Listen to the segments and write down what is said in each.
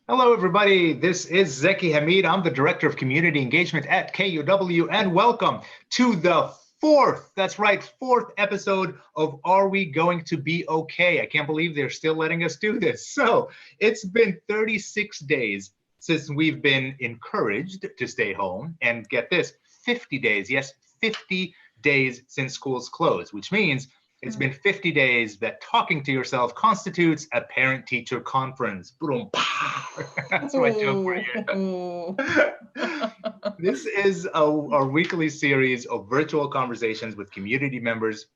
Hello, everybody. This is Zeki Hamid. I'm the Director of Community Engagement at KUOW, and welcome to the fourth episode of Are We Going to Be Okay? I can't believe they're still letting us do this. So it's been 36 days since we've been encouraged to stay home, and get this, 50 days, yes, 50 days since schools closed, which means it's been 50 days that talking to yourself constitutes a parent-teacher conference. Boom. That's my joke for you. This is our weekly series of virtual conversations with community members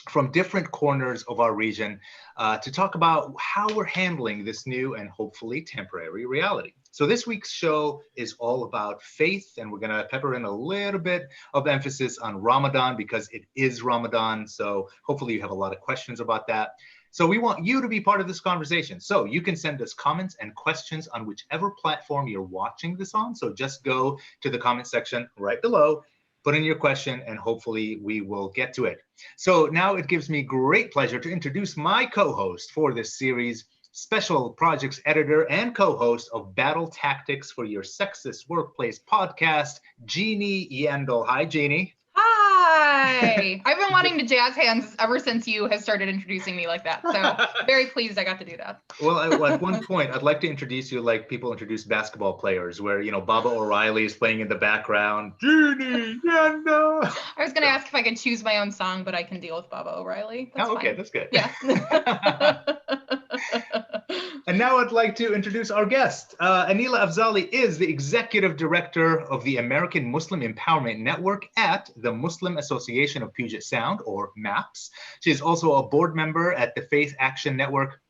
from different corners of our region to talk about how we're handling this new and hopefully temporary reality. So this week's show is all about faith, and we're going to pepper in a little bit of emphasis on Ramadan because it is Ramadan. So hopefully you have a lot of questions about that. So we want you to be part of this conversation. So you can send us comments and questions on whichever platform you're watching this on. So just go to the comment section right below, put in your question, and hopefully we will get to it. So now it gives me great pleasure to introduce my co-host for this series, special projects editor and co-host of Battle Tactics for Your Sexist Workplace podcast, Jeannie Yandel. Hi, Jeannie. Hi. I've been wanting to jazz hands ever since you have started introducing me like that. So very pleased I got to do that. Well, at one point, I'd like to introduce you like people introduce basketball players, where, you know, Baba O'Reilly is playing in the background. Jeannie Yandel. I was going to ask if I could choose my own song, but I can deal with Baba O'Reilly. That's okay, fine. That's good. Yeah. And now I'd like to introduce our guest. Aneelah Afzali is the Executive Director of the American Muslim Empowerment Network at the Muslim Association of Puget Sound, or MAPS. She is also a board member at the Faith Action Network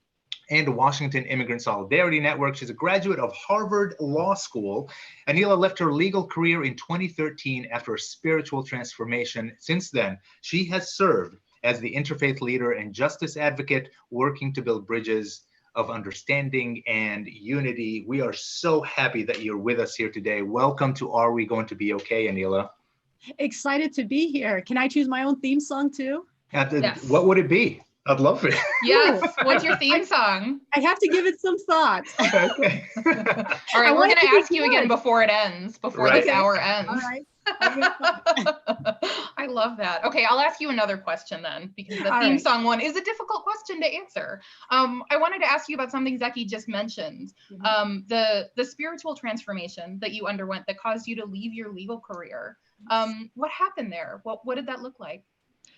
and Washington Immigrant Solidarity Network. She's a graduate of Harvard Law School. Aneelah left her legal career in 2013 after a spiritual transformation. Since then, she has served as the interfaith leader and justice advocate, working to build bridges of understanding and unity. We are so happy that you're with us here today. Welcome to Are We Going to Be Okay, Aneelah? Excited to be here. Can I choose my own theme song too? Yes. What would it be? I'd love it. Yes. What's your theme song? I have to give it some thought. Okay. All right, we're going to ask you again before it ends, before this hour ends. All right. I love that. Okay, I'll ask you another question then, because the theme song one is a difficult question to answer. I wanted to ask you about something Zeki just mentioned, the spiritual transformation that you underwent that caused you to leave your legal career. What happened there? What did that look like?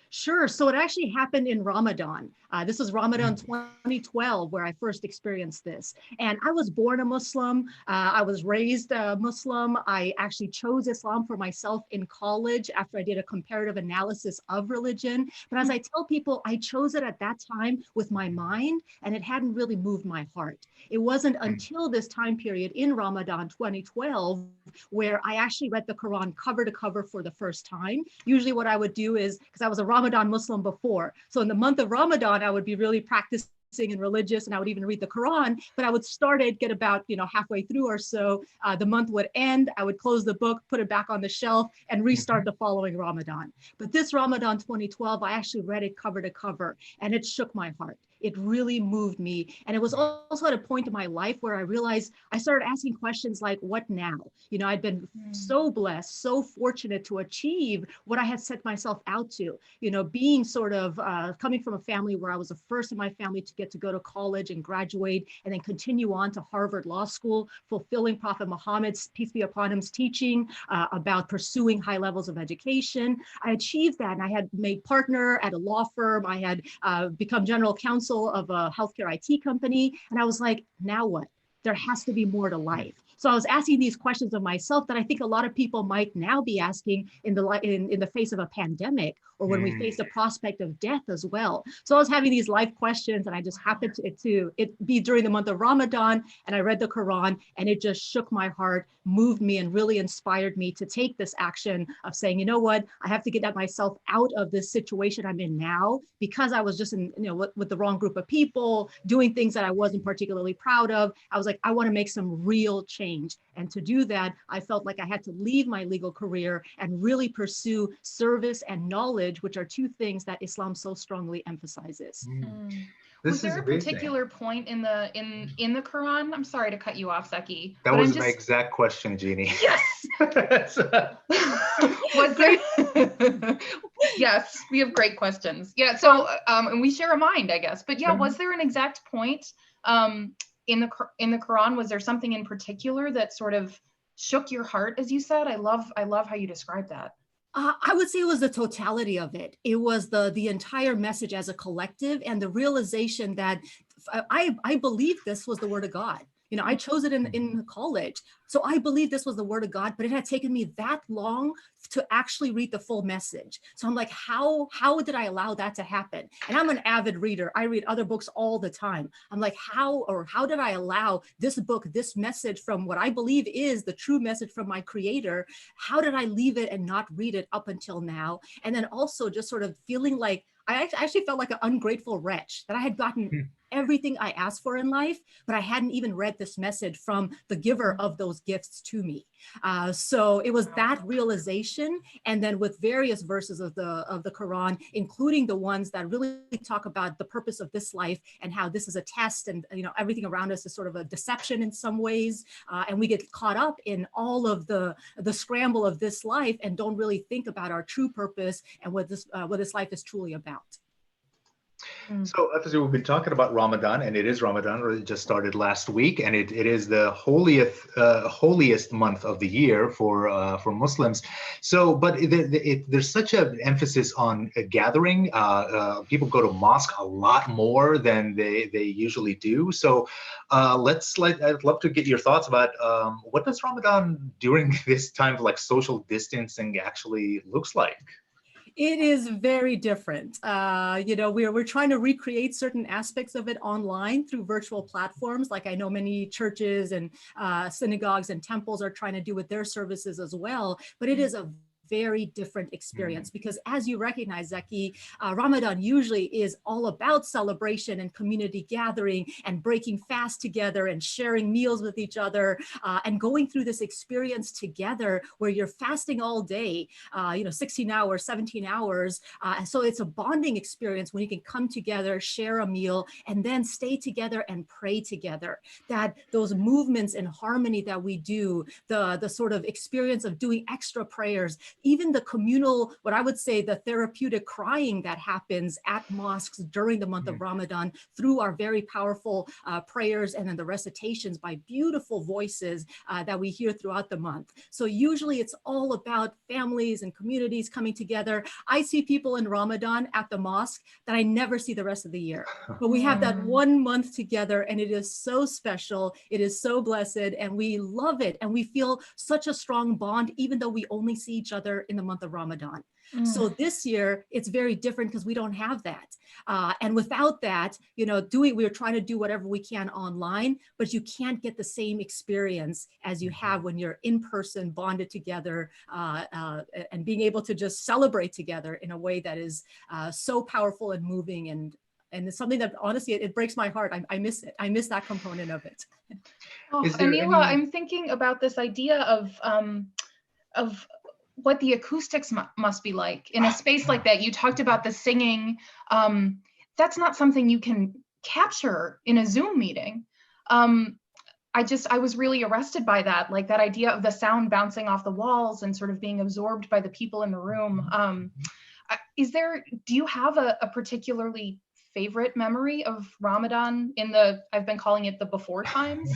Sure. So it actually happened in Ramadan. This was Ramadan 2012 where I first experienced this. And I was born a Muslim. I was raised a Muslim. I actually chose Islam for myself in college after I did a comparative analysis of religion. But as I tell people, I chose it at that time with my mind, and it hadn't really moved my heart. It wasn't until this time period in Ramadan 2012 where I actually read the Quran cover to cover for the first time. Usually what I would do is, because I was a Ramadan Muslim before, so in the month of Ramadan, I would be really practicing and religious, and I would even read the Quran, but I would start it, get about, halfway through or so, the month would end, I would close the book, put it back on the shelf, and restart the following Ramadan. But this Ramadan 2012, I actually read it cover to cover, and it shook my heart. It really moved me. And it was also at a point in my life where I realized I started asking questions like, what now? I'd been so blessed, so fortunate to achieve what I had set myself out to, being sort of coming from a family where I was the first in my family to get to go to college and graduate and then continue on to Harvard Law School, fulfilling Prophet Muhammad's, peace be upon him's teaching about pursuing high levels of education. I achieved that, and I had made partner at a law firm. I had become general counsel of a healthcare IT company. And I was like, now what? There has to be more to life. So I was asking these questions of myself that I think a lot of people might now be asking in the face of a pandemic, or when we face the prospect of death as well. So I was having these life questions, and I just happened to be during the month of Ramadan, and I read the Quran, and it just shook my heart, moved me, and really inspired me to take this action of saying, you know what, I have to get myself out of this situation I'm in now, because I was just with the wrong group of people, doing things that I wasn't particularly proud of. I was like, I want to make some real change. And to do that, I felt like I had to leave my legal career and really pursue service and knowledge, which are two things that Islam so strongly emphasizes. This Was there is a amazing. particular point in the Quran? I'm sorry to cut you off, Zeki. That was my exact question, Jeannie. Yes. Was there? Yes, we have great questions. Yeah. So, and we share a mind, I guess. But yeah, was there an exact point in the Quran? Was there something in particular that sort of shook your heart, as you said? I love how you described that. I would say it was the totality of it. It was the entire message as a collective, and the realization that I believe this was the word of God. You know, I chose it in college. So I believe this was the word of God, but it had taken me that long to actually read the full message. So I'm like, how did I allow that to happen? And I'm an avid reader. I read other books all the time. I'm like, how did I allow this book, this message from what I believe is the true message from my creator? How did I leave it and not read it up until now? And then also just sort of feeling like, I actually felt like an ungrateful wretch that I had gotten everything I asked for in life, but I hadn't even read this message from the giver of those gifts to me. So it was that realization, and then with various verses of the Quran, including the ones that really talk about the purpose of this life and how this is a test, and you know everything around us is sort of a deception in some ways, and we get caught up in all of the scramble of this life and don't really think about our true purpose and what this life is truly about. So obviously we've been talking about Ramadan, and it is Ramadan. It just started last week, and it is the holiest month of the year for Muslims. So, but there's such an emphasis on gathering. People go to mosque a lot more than they usually do. So, I'd love to get your thoughts about what does Ramadan during this time of like social distancing actually looks like. It is very different. You know, we're trying to recreate certain aspects of it online through virtual platforms, like I know many churches and synagogues and temples are trying to do with their services as well. But it is a very different experience because, as you recognize, Zeki, Ramadan usually is all about celebration and community gathering and breaking fast together and sharing meals with each other and going through this experience together where you're fasting all day, 16 hours, 17 hours. So it's a bonding experience when you can come together, share a meal, and then stay together and pray together. That those movements in harmony that we do, the sort of experience of doing extra prayers, even the communal, what I would say, the therapeutic crying that happens at mosques during the month of Ramadan through our very powerful prayers and then the recitations by beautiful voices that we hear throughout the month. So usually it's all about families and communities coming together. I see people in Ramadan at the mosque that I never see the rest of the year. But we have that 1 month together, and it is so special. It is so blessed, and we love it. And we feel such a strong bond, even though we only see each other in the month of Ramadan. So this year it's very different because we don't have that. And without that, we're trying to do whatever we can online, but you can't get the same experience as you have when you're in person, bonded together, and being able to just celebrate together in a way that is so powerful and moving, and it's something that honestly, it breaks my heart. I miss it. I miss that component of it. Aneelah, I'm thinking about this idea of what the acoustics must be like in a space like that. You talked about the singing. That's not something you can capture in a Zoom meeting. I was really arrested by that, like that idea of the sound bouncing off the walls and sort of being absorbed by the people in the room. Do you have a particularly favorite memory of Ramadan I've been calling it the before times,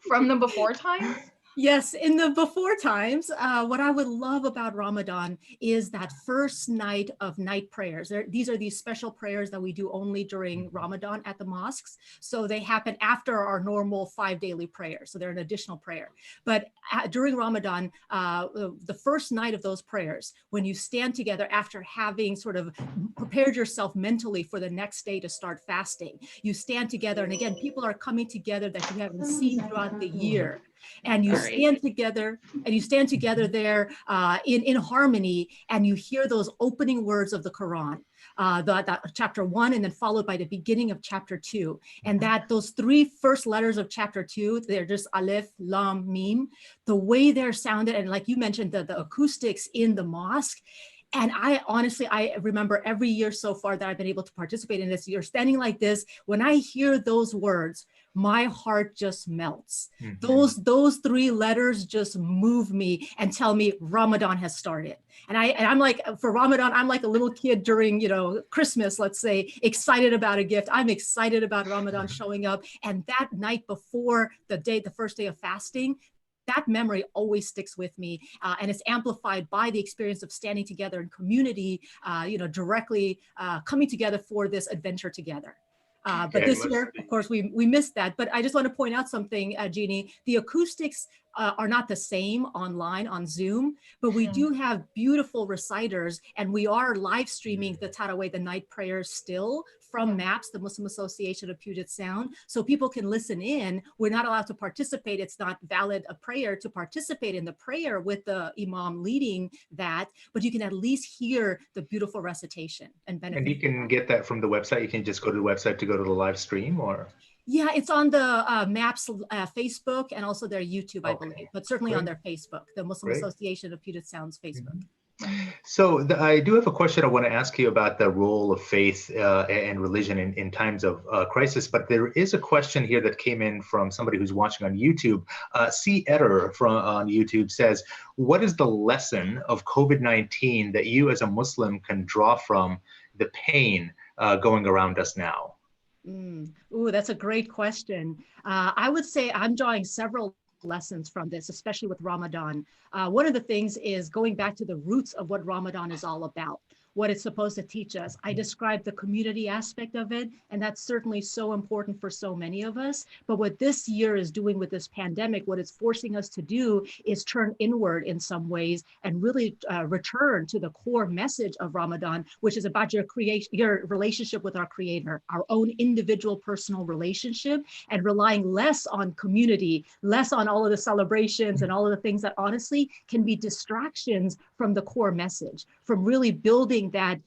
from the before times? Yes, in the before times, what I would love about Ramadan is that first night of night prayers. These are these special prayers that we do only during Ramadan at the mosques. So they happen after our normal 5 daily prayers. So they're an additional prayer. But during Ramadan, the first night of those prayers, when you stand together after having sort of prepared yourself mentally for the next day to start fasting, you stand together. And again, people are coming together that you haven't seen throughout the year. And you stand together, there in harmony, and you hear those opening words of the Quran, that chapter 1, and then followed by the beginning of chapter 2. And that those 3 first letters of chapter 2, they're just Aleph, Lam, Mim. The way they're sounded, and like you mentioned, the acoustics in the mosque, And I honestly, I remember every year so far that I've been able to participate in this year, standing like this, when I hear those words, my heart just melts. Those 3 letters just move me and tell me Ramadan has started. And I'm like, for Ramadan, I'm like a little kid during, Christmas, let's say, excited about a gift. I'm excited about Ramadan showing up. And that night before the first day of fasting, that memory always sticks with me, and it's amplified by the experience of standing together in community, directly coming together for this adventure together. But this year, of course, we missed that. But I just want to point out something, Jeannie. The acoustics are not the same online on Zoom, but we do have beautiful reciters, and we are live streaming the Tarawih, the night prayers, still from MAPS, the Muslim Association of Puget Sound, so people can listen in. We're not allowed to participate. It's not valid a prayer to participate in the prayer with the imam leading that, but you can at least hear the beautiful recitation and benefit. And you can get that from the website. You can just go to the website to go to the live stream, or? Yeah, it's on the MAPS Facebook and also their YouTube, I believe, but certainly on their Facebook, the Muslim Association of Puget Sound's Facebook. So I do have a question I want to ask you about the role of faith and religion in times of crisis, but there is a question here that came in from somebody who's watching on YouTube. C. Eder on YouTube says, what is the lesson of COVID-19 that you as a Muslim can draw from the pain going around us now? Ooh, that's a great question. I would say I'm drawing several lessons from this, especially with Ramadan. One of the things is going back to the roots of what Ramadan is all about, what it's supposed to teach us. I described the community aspect of it, and that's certainly so important for so many of us. But what this year is doing with this pandemic, what it's forcing us to do is turn inward in some ways and really return to the core message of Ramadan, which is about your relationship with our Creator, our own individual personal relationship, and relying less on community, less on all of the celebrations and all of the things that honestly can be distractions from the core message, from really building that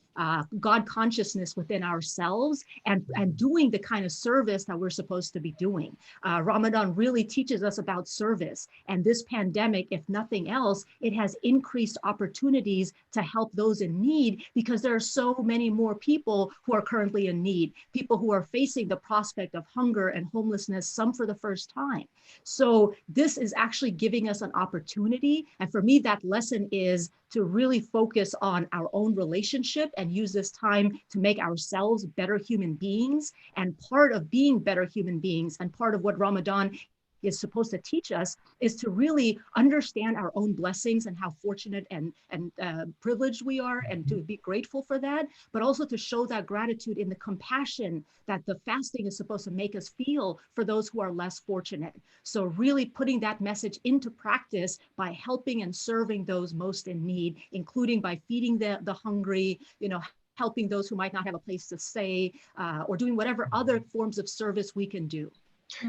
God consciousness within ourselves and doing the kind of service that we're supposed to be doing. Ramadan really teaches us about service. And this pandemic, if nothing else, it has increased opportunities to help those in need, because there are so many more people who are currently in need, people who are facing the prospect of hunger and homelessness, some for the first time. So this is actually giving us an opportunity. And for me, that lesson is to really focus on our own relationship and use this time to make ourselves better human beings. And part of being better human beings, and part of what Ramadan is supposed to teach us, is to really understand our own blessings and how fortunate and privileged we are, and to be grateful for that, but also to show that gratitude in the compassion that the fasting is supposed to make us feel for those who are less fortunate. So really putting that message into practice by helping and serving those most in need, including by feeding the hungry, helping those who might not have a place to stay, or doing whatever other forms of service we can do.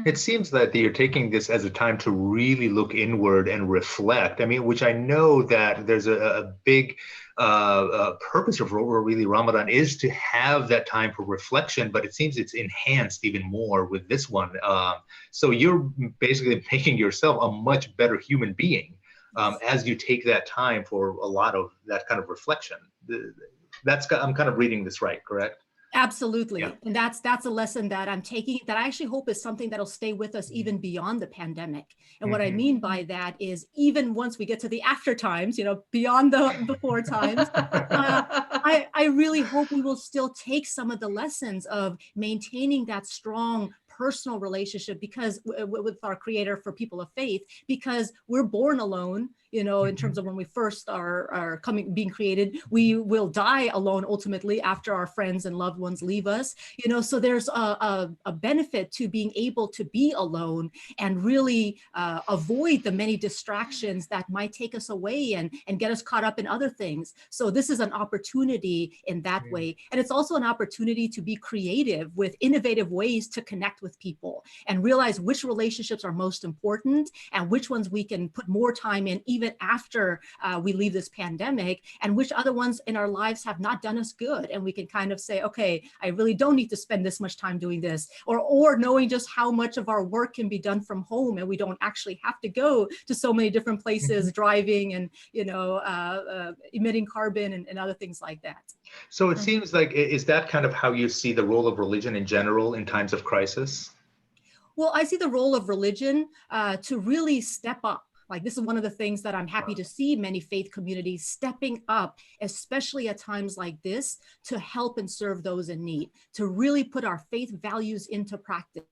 It seems that you're taking this as a time to really look inward and reflect. I mean, which I know that there's a big purpose of really Ramadan is to have that time for reflection, but it seems it's enhanced even more with this one. So you're basically making yourself a much better human being as you take that time for a lot of that kind of reflection. I'm kind of reading this right, correct? Absolutely. Yeah. And that's a lesson that I'm taking that I actually hope is something that'll stay with us even beyond the pandemic. And what I mean by that is, even once we get to the after times, beyond the before times, I really hope we will still take some of the lessons of maintaining that strong personal relationship because with our Creator for people of faith, because we're born alone, in terms of when we first are being created, we will die alone ultimately after our friends and loved ones leave us, so there's a benefit to being able to be alone and really avoid the many distractions that might take us away and get us caught up in other things. So this is an opportunity in that way. And it's also an opportunity to be creative with innovative ways to connect with people and realize which relationships are most important and which ones we can put more time in even after we leave this pandemic, and which other ones in our lives have not done us good. And we can kind of say, okay, I really don't need to spend this much time doing this, or knowing just how much of our work can be done from home and we don't actually have to go to so many different places, driving and, emitting carbon and other things like that. So it seems like, is that kind of how you see the role of religion in general in times of crisis? Well, I see the role of religion to really step up. Like, this is one of the things that I'm happy to see many faith communities stepping up, especially at times like this, to help and serve those in need, to really put our faith values into practice.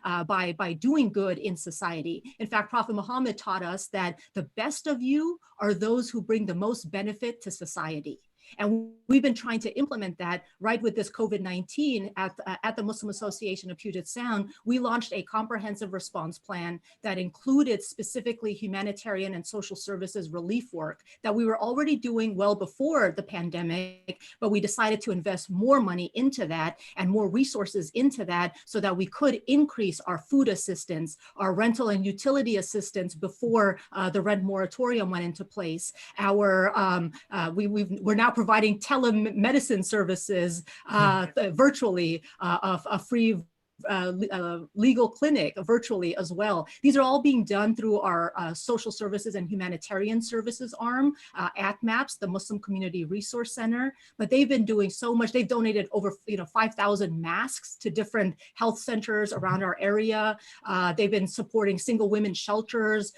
By doing good in society. In fact, Prophet Muhammad taught us that the best of you are those who bring the most benefit to society. And we've been trying to implement that right with this COVID-19 at the Muslim Association of Puget Sound. We launched a comprehensive response plan that included specifically humanitarian and social services relief work that we were already doing well before the pandemic, but we decided to invest more money into that and more resources into that so that we could increase our food assistance, our rental and utility assistance before the rent moratorium went into place. We're now providing telemedicine services virtually, a free legal clinic virtually as well. These are all being done through our social services and humanitarian services arm at MAPS, the Muslim Community Resource Center. But they've been doing so much. They've donated over 5,000 masks to different health centers around our area. They've been supporting single women shelters,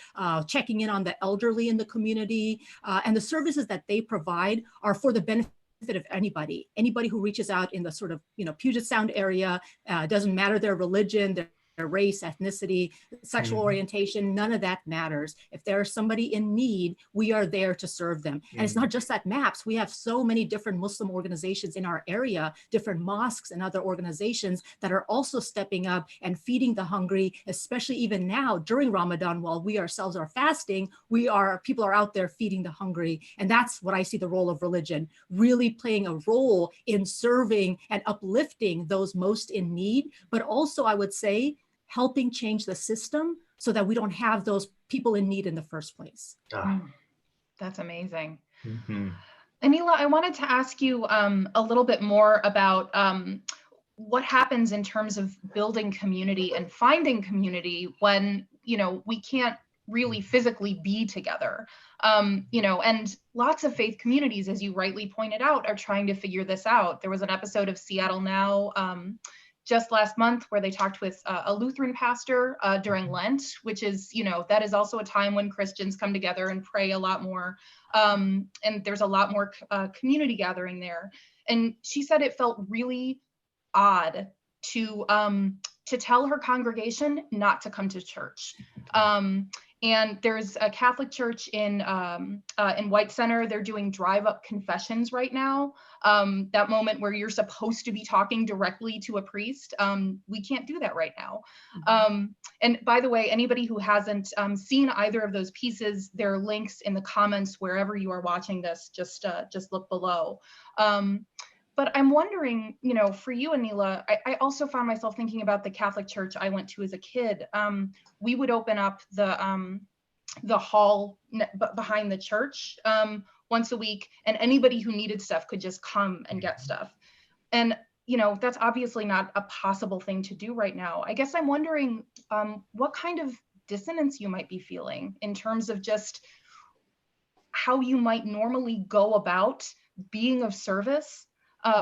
checking in on the elderly in the community. And the services that they provide are for the benefit of anybody who reaches out in the sort of, Puget Sound area. Doesn't matter their religion, their race, ethnicity, sexual orientation, none of that matters. If there's somebody in need, we are there to serve them. And it's not just at MAPS. We have so many different Muslim organizations in our area, different mosques and other organizations that are also stepping up and feeding the hungry, especially even now during Ramadan, while we ourselves are fasting, people are out there feeding the hungry. And that's what I see the role of religion, really playing a role in serving and uplifting those most in need, but also, I would say, helping change the system so that we don't have those people in need in the first place. That's amazing. Aneelah, I wanted to ask you a little bit more about what happens in terms of building community and finding community when, we can't really physically be together. And lots of faith communities, as you rightly pointed out, are trying to figure this out. There was an episode of Seattle Now just last month where they talked with a Lutheran pastor during Lent, which is, that is also a time when Christians come together and pray a lot more. And there's a lot more community gathering there. And she said it felt really odd to tell her congregation not to come to church. And there's a Catholic church in White Center. They're doing drive-up confessions right now. That moment where you're supposed to be talking directly to a priest. We can't do that right now. And by the way, anybody who hasn't seen either of those pieces, there are links in the comments wherever you are watching this. Just look below. But I'm wondering, for you, Aneelah, I also found myself thinking about the Catholic church I went to as a kid. We would open up the hall behind the church once a week, and anybody who needed stuff could just come and get stuff. And, that's obviously not a possible thing to do right now. I guess I'm wondering what kind of dissonance you might be feeling in terms of just how you might normally go about being of service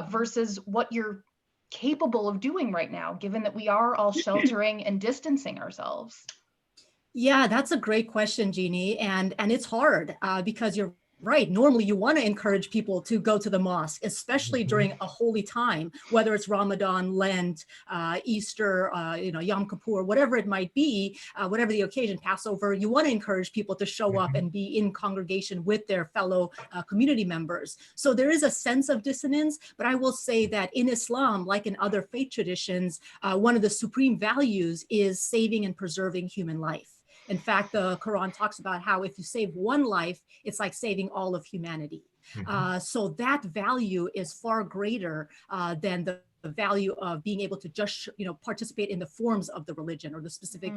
versus what you're capable of doing right now, given that we are all sheltering and distancing ourselves? Yeah, that's a great question, Jeannie. And it's hard because you're right. Normally, you want to encourage people to go to the mosque, especially during a holy time, whether it's Ramadan, Lent, Easter, Yom Kippur, whatever it might be, whatever the occasion, Passover. You want to encourage people to show up and be in congregation with their fellow community members. So there is a sense of dissonance, but I will say that in Islam, like in other faith traditions, one of the supreme values is saving and preserving human life. In fact, the Quran talks about how if you save one life, it's like saving all of humanity. So that value is far greater than the value of being able to just, participate in the forms of the religion or the specific,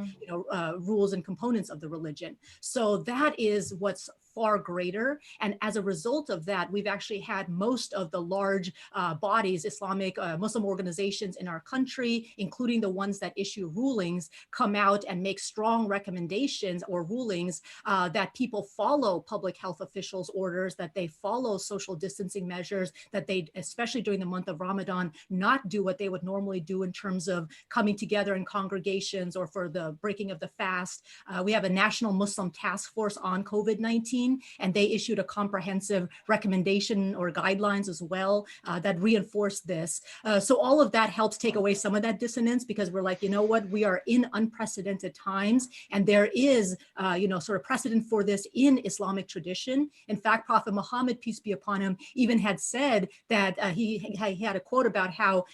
rules and components of the religion. So that is what's far greater. And as a result of that, we've actually had most of the large bodies, Islamic Muslim organizations in our country, including the ones that issue rulings, come out and make strong recommendations or rulings that people follow public health officials' orders, that they follow social distancing measures, that they, especially during the month of Ramadan, not do what they would normally do in terms of coming together in congregations or for the breaking of the fast. We have a National Muslim Task Force on COVID-19, and they issued a comprehensive recommendation or guidelines as well that reinforced this. So all of that helps take away some of that dissonance, because we're like, you know what, we are in unprecedented times, and there is, sort of precedent for this in Islamic tradition. In fact, Prophet Muhammad, peace be upon him, even had said that he had a quote about how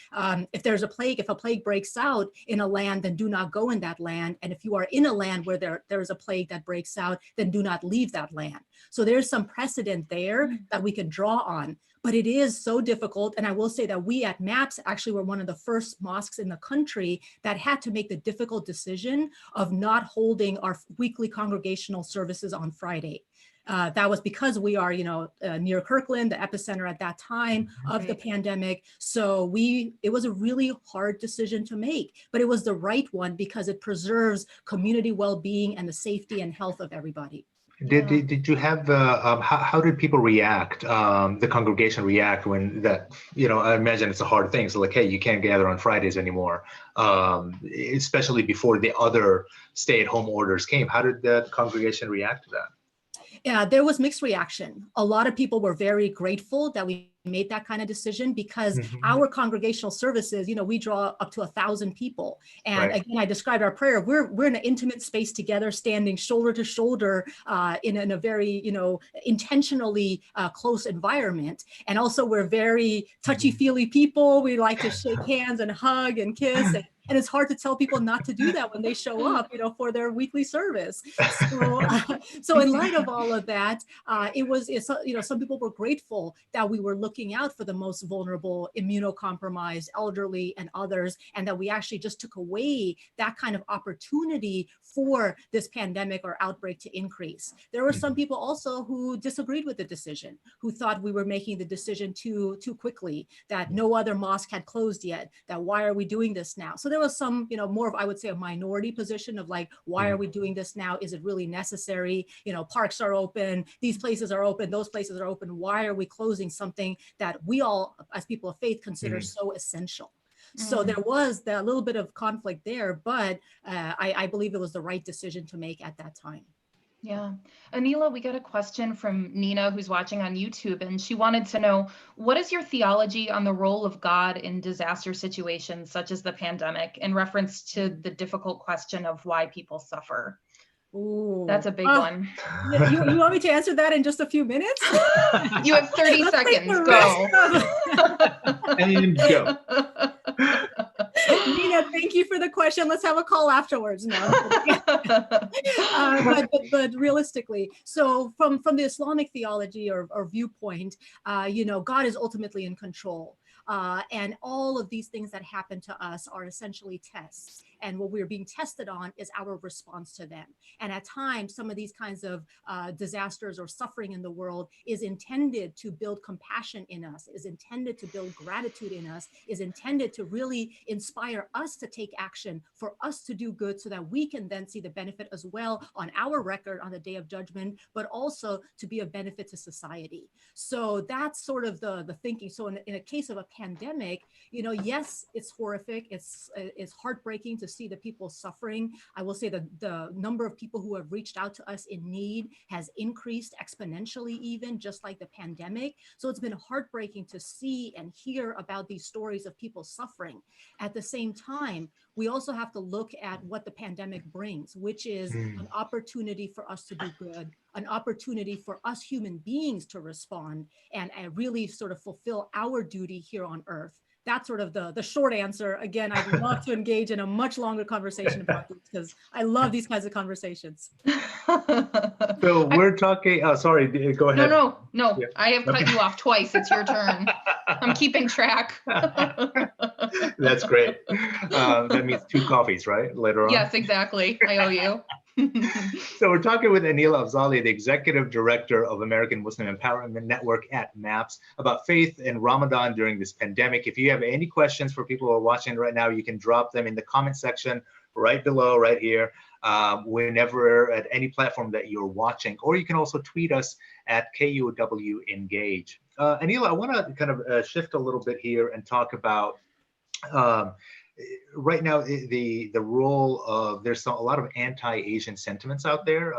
if there's a plague, if a plague breaks out in a land, then do not go in that land. And if you are in a land where there is a plague that breaks out, then do not leave that land. So there's some precedent there that we can draw on. But it is so difficult. And I will say that we at MAPS actually were one of the first mosques in the country that had to make the difficult decision of not holding our weekly congregational services on Friday. That was because we are, near Kirkland, the epicenter at that time of the pandemic. So it was a really hard decision to make, but it was the right one because it preserves community well-being and the safety and health of everybody. Did you have how did people react? The congregation react when that, I imagine it's a hard thing. So like, hey, you can't gather on Fridays anymore, especially before the other stay-at-home orders came. How did the congregation react to that? Yeah, there was mixed reaction. A lot of people were very grateful that we made that kind of decision, because our congregational services, we draw up to 1,000 people. And again, I described our prayer. We're in an intimate space together, standing shoulder to shoulder in a very, intentionally close environment. And also we're very touchy-feely people. We like to shake hands and hug and kiss. And it's hard to tell people not to do that when they show up, for their weekly service. So in light of all of that, some people were grateful that we were looking out for the most vulnerable, immunocompromised, elderly, and others, and that we actually just took away that kind of opportunity for this pandemic or outbreak to increase. There were some people also who disagreed with the decision, who thought we were making the decision too quickly, that no other mosque had closed yet, that why are we doing this now? So there was some, more of, I would say, a minority position of like, why are we doing this now? Is it really necessary? Parks are open, these places are open, those places are open. Why are we closing something that we all, as people of faith, consider so essential? So there was that little bit of conflict there, but I believe it was the right decision to make at that time. Yeah. Aneelah, we got a question from Nina, who's watching on YouTube, and she wanted to know, what is your theology on the role of God in disaster situations such as the pandemic, in reference to the difficult question of why people suffer? Ooh. That's a big one. You want me to answer that in just a few minutes? You have 30 seconds. Go. And go. Nina, thank you for the question. Let's have a call afterwards. No, but realistically, so from the Islamic theology or viewpoint, God is ultimately in control. And all of these things that happen to us are essentially tests. And what we're being tested on is our response to them. And at times, some of these kinds of disasters or suffering in the world is intended to build compassion in us, is intended to build gratitude in us, is intended to really inspire us to take action, for us to do good, so that we can then see the benefit as well on our record on the day of judgment, but also to be of benefit to society. So that's sort of the thinking. So in a case of a pandemic, yes, it's horrific. It's heartbreaking to see the people suffering. I will say that the number of people who have reached out to us in need has increased exponentially, even just like the pandemic. So it's been heartbreaking to see and hear about these stories of people suffering. At the same time, we also have to look at what the pandemic brings, which is an opportunity for us to do good, an opportunity for us human beings to respond and really sort of fulfill our duty here on Earth. That's sort of the short answer. Again, I'd love to engage in a much longer conversation about this, because I love these kinds of conversations. So we're talking, sorry, go ahead. No. Yeah. I have cut you off twice. It's your turn. I'm keeping track. That's great. That means 2 coffees, right? Later on. Yes, exactly. I owe you. So we're talking with Aneelah Afzali, the Executive Director of American Muslim Empowerment Network at MAPS, about faith and Ramadan during this pandemic. If you have any questions for people who are watching right now, you can drop them in the comment section right below, right here, whenever at any platform that you're watching, or you can also tweet us at KUOW Engage. Aneelah, I want to kind of shift a little bit here and talk about right now the role of there's a lot of anti-Asian sentiments out there,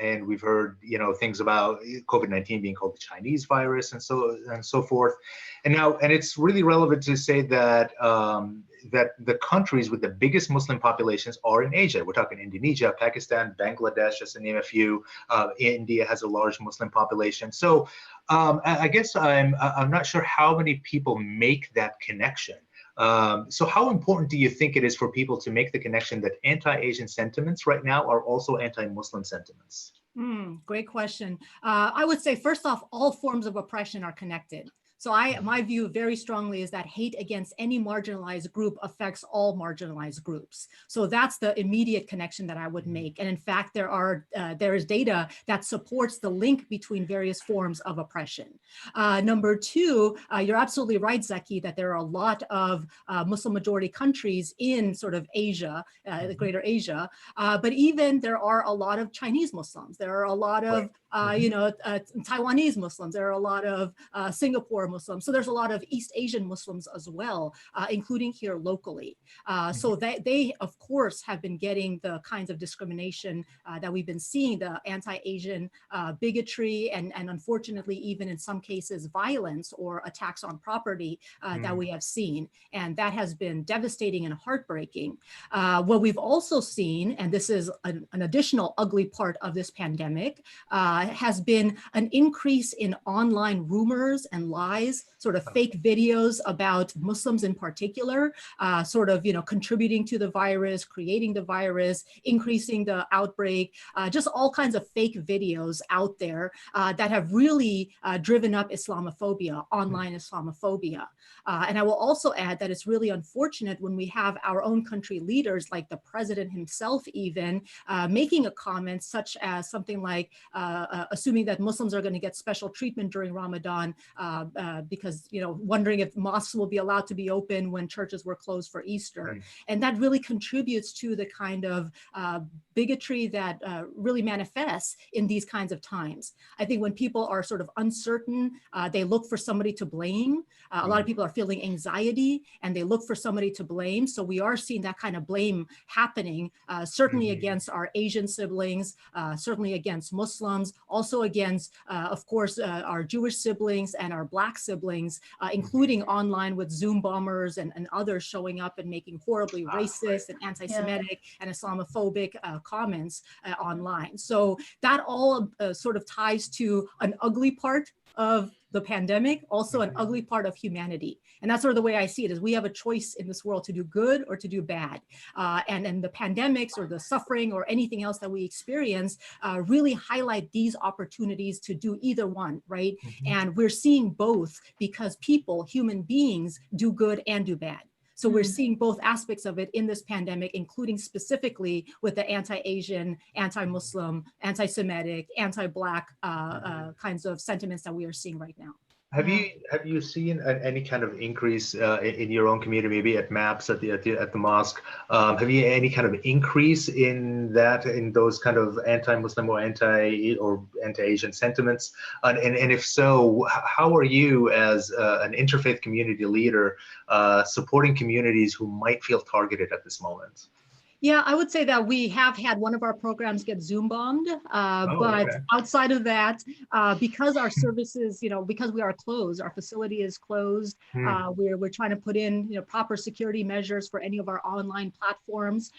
and we've heard things about COVID-19 being called the Chinese virus and so forth, and it's really relevant to say that that the countries with the biggest Muslim populations are in Asia. We're talking Indonesia, Pakistan, Bangladesh, just to name a few. India has a large Muslim population. So I guess I'm not sure how many people make that connection. So how important do you think it is for people to make the connection that anti-Asian sentiments right now are also anti-Muslim sentiments? Great question. I would say, first off, all forms of oppression are connected. So my view very strongly is that hate against any marginalized group affects all marginalized groups. So that's the immediate connection that I would make. And in fact, there is data that supports the link between various forms of oppression. Number two, you're absolutely right, Zeki, that there are a lot of Muslim majority countries in sort of Asia, the greater Asia, but even there are a lot of Chinese Muslims. There are a lot of Taiwanese Muslims. There are a lot of Singapore Muslims. So there's a lot of East Asian Muslims as well, including here locally. So they, of course, have been getting the kinds of discrimination that we've been seeing, the anti-Asian bigotry, and unfortunately, even in some cases, violence or attacks on property that we have seen. And that has been devastating and heartbreaking. What we've also seen, and this is an additional ugly part of this pandemic, has been an increase in online rumors and lies, sort of fake videos about Muslims in particular, sort of, contributing to the virus, creating the virus, increasing the outbreak, just all kinds of fake videos out there that have really driven up Islamophobia, online Islamophobia. And I will also add that it's really unfortunate when we have our own country leaders, like the president himself even, making a comment such as something like, assuming that Muslims are going to get special treatment during Ramadan because, wondering if mosques will be allowed to be open when churches were closed for Easter. Right. And that really contributes to the kind of bigotry that really manifests in these kinds of times. I think when people are sort of uncertain, they look for somebody to blame. A lot of people are feeling anxiety and they look for somebody to blame. So we are seeing that kind of blame happening, certainly against our Asian siblings, certainly against Muslims, also against, of course, our Jewish siblings and our Black siblings, including online with Zoom bombers and others showing up and making horribly racist and anti-Semitic and Islamophobic comments online. So that all sort of ties to an ugly part of the pandemic, also an ugly part of humanity. And that's sort of the way I see it, is we have a choice in this world to do good or to do bad. And the pandemics or the suffering or anything else that we experience really highlight these opportunities to do either one, right? And we're seeing both because people, human beings, do good and do bad. So we're seeing both aspects of it in this pandemic, including specifically with the anti-Asian, anti-Muslim, anti-Semitic, anti-Black kinds of sentiments that we are seeing right now. Have you seen any kind of increase in your own community, maybe at MAPS at the mosque? Have you any kind of increase in those kind of anti-Muslim or anti-Asian sentiments? And if so, how are you as an interfaith community leader supporting communities who might feel targeted at this moment? Yeah, I would say that we have had one of our programs get Zoom bombed, but outside of that, because our services, because we are closed, our facility is closed. We're trying to put in, proper security measures for any of our online platforms.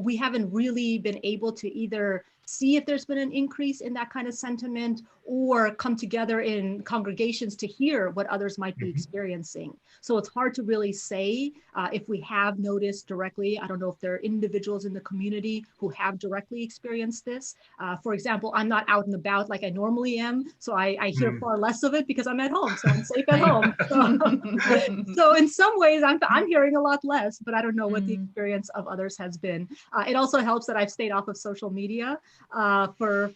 We haven't really been able to either see if there's been an increase in that kind of sentiment or come together in congregations to hear what others might be experiencing. So it's hard to really say if we have noticed directly. I don't know if they're in individuals in the community who have directly experienced this. For example, I'm not out and about like I normally am, so I hear far less of it because I'm at home, so I'm safe at home. So in some ways, I'm hearing a lot less, but I don't know what the experience of others has been. It also helps that I've stayed off of social media for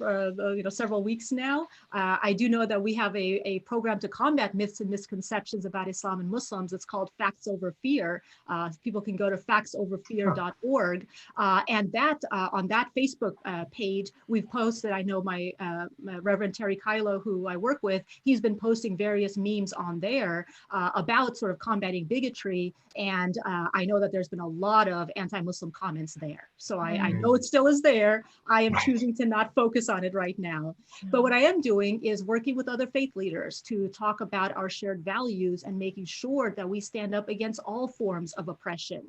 several weeks now. I do know that we have a program to combat myths and misconceptions about Islam and Muslims. It's called Facts Over Fear. People can go to factsoverfear.org. And that on that Facebook page, we've posted, I know my Reverend Terry Kylo, who I work with, he's been posting various memes on there about sort of combating bigotry. And I know that there's been a lot of anti-Muslim comments there. So I know it still is there. I am choosing to not focus on it right now. But what I am doing is working with other faith leaders to talk about our shared values and making sure that we stand up against all forms of oppression.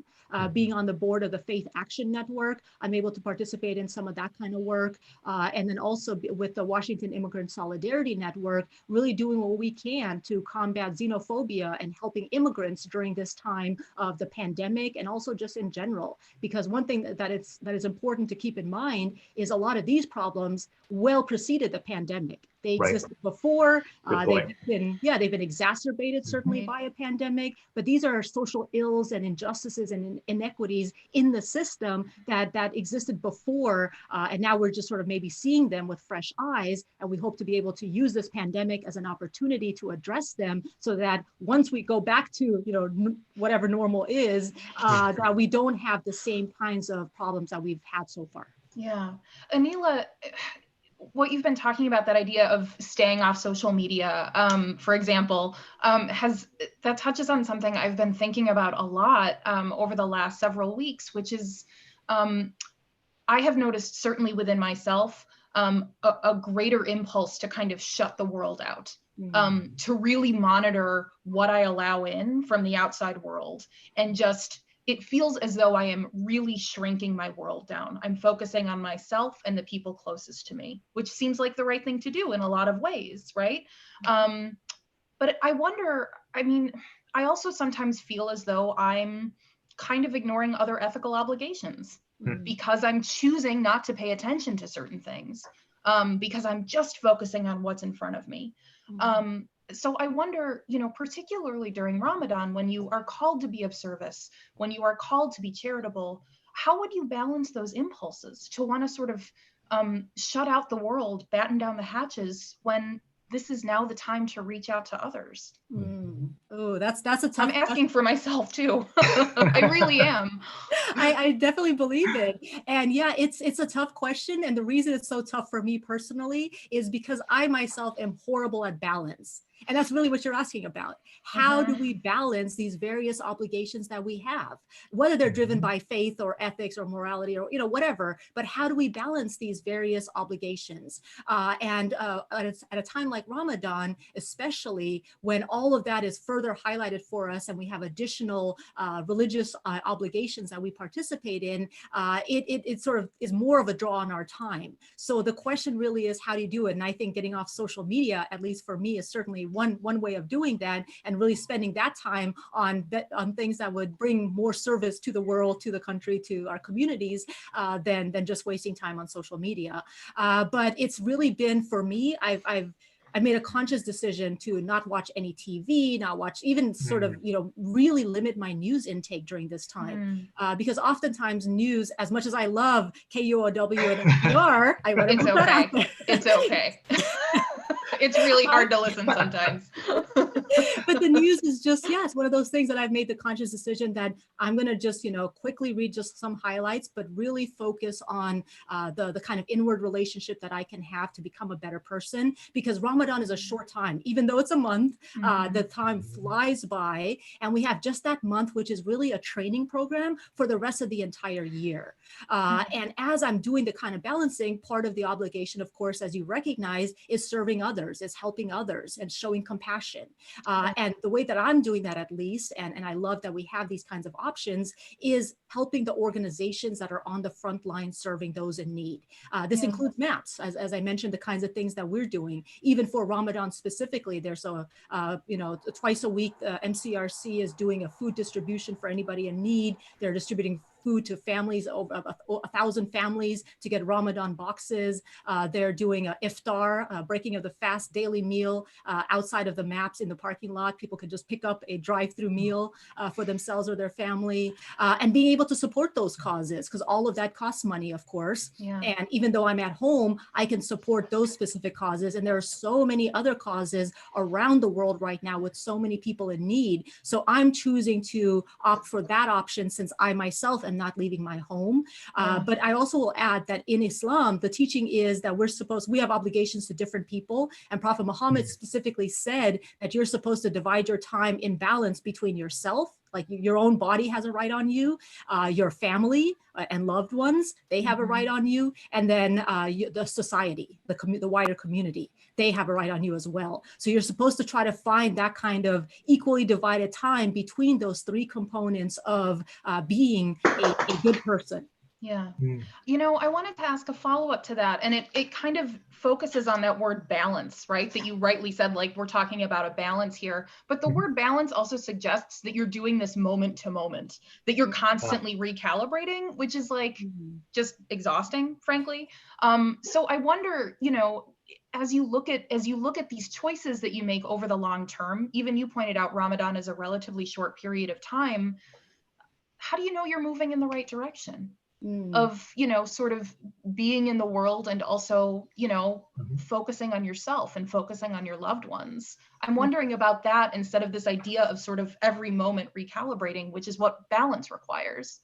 Being on the board of the Faith Action Network, I'm able to participate in some of that kind of work. And then also with the Washington Immigrant Solidarity Network, really doing what we can to combat xenophobia and helping immigrants during this time of the pandemic and also just in general. Because one thing that is important to keep in mind is a lot of these problems well preceded the pandemic. They existed before. They've been exacerbated certainly by a pandemic, but these are social ills and injustices and inequities in the system that existed before, and now we're just sort of maybe seeing them with fresh eyes, and we hope to be able to use this pandemic as an opportunity to address them so that once we go back to whatever normal is, that we don't have the same kinds of problems that we've had so far. Yeah. Aneelah, what you've been talking about, that idea of staying off social media, for example, that touches on something I've been thinking about a lot over the last several weeks, which is I have noticed certainly within myself a greater impulse to kind of shut the world out, to really monitor what I allow in from the outside world, and just it feels as though I am really shrinking my world down. I'm focusing on myself and the people closest to me, which seems like the right thing to do in a lot of ways, right? But I wonder, I also sometimes feel as though I'm kind of ignoring other ethical obligations because I'm choosing not to pay attention to certain things, because I'm just focusing on what's in front of me. So I wonder, particularly during Ramadan, when you are called to be of service, when you are called to be charitable, how would you balance those impulses to want to sort of shut out the world, batten down the hatches, when this is now the time to reach out to others? Oh, that's a tough. I'm asking for myself too. I really am. I definitely believe it. And yeah, it's a tough question. And the reason it's so tough for me personally is because I myself am horrible at balance. And that's really what you're asking about. How do we balance these various obligations that we have, whether they're driven by faith or ethics or morality or whatever, but how do we balance these various obligations? And at a time like Ramadan, especially when all of that is further highlighted for us and we have additional religious obligations that we participate in, it sort of is more of a draw on our time. So the question really is, how do you do it? And I think getting off social media, at least for me, is certainly one way of doing that, and really spending that time on things that would bring more service to the world, to the country, to our communities, than just wasting time on social media. But it's really been, for me, I've made a conscious decision to not watch any TV, not watch, even sort of, really limit my news intake during this time. Because oftentimes news, as much as I love KUOW and NPR, I want to put that out there. It's okay. It's really hard to listen sometimes. But the news is just, it's one of those things that I've made the conscious decision that I'm going to just, quickly read just some highlights, but really focus on the kind of inward relationship that I can have to become a better person. Because Ramadan is a short time, even though it's a month, the time flies by, and we have just that month, which is really a training program for the rest of the entire year. And as I'm doing the kind of balancing, part of the obligation, of course, as you recognize, is serving others, is helping others and showing compassion. And the way that I'm doing that, at least, and I love that we have these kinds of options, is helping the organizations that are on the front line serving those in need. This includes MAPS, as I mentioned, the kinds of things that we're doing. Even for Ramadan specifically, there's twice a week, MCRC is doing a food distribution for anybody in need. They're distributing food to families, over 1,000 families to get Ramadan boxes. They're doing a iftar, breaking of the fast daily meal outside of the MAPS in the parking lot. People could just pick up a drive-through meal for themselves or their family, and being able to support those causes, because all of that costs money, of course. Yeah. And even though I'm at home, I can support those specific causes. And there are so many other causes around the world right now with so many people in need. So I'm choosing to opt for that option since I myself am not leaving my home. But I also will add that in Islam, the teaching is that we have obligations to different people. And Prophet Muhammad specifically said that you're supposed to divide your time in balance between yourself, like your own body has a right on you, your family and loved ones, they have a right on you, and then the society, the wider community, they have a right on you as well. So you're supposed to try to find that kind of equally divided time between those three components of being a good person. Yeah. You know, I wanted to ask a follow-up to that, and it kind of focuses on that word balance, right? That you rightly said, like, we're talking about a balance here, but the word balance also suggests that you're doing this moment to moment, that you're constantly recalibrating, which is like just exhausting, frankly. So I wonder, you know, as you look at these choices that you make over the long term, even you pointed out Ramadan is a relatively short period of time. How do you know you're moving in the right direction? Of, you know, sort of being in the world and also, you know, focusing on yourself and focusing on your loved ones. I'm wondering about that instead of this idea of sort of every moment recalibrating, which is what balance requires.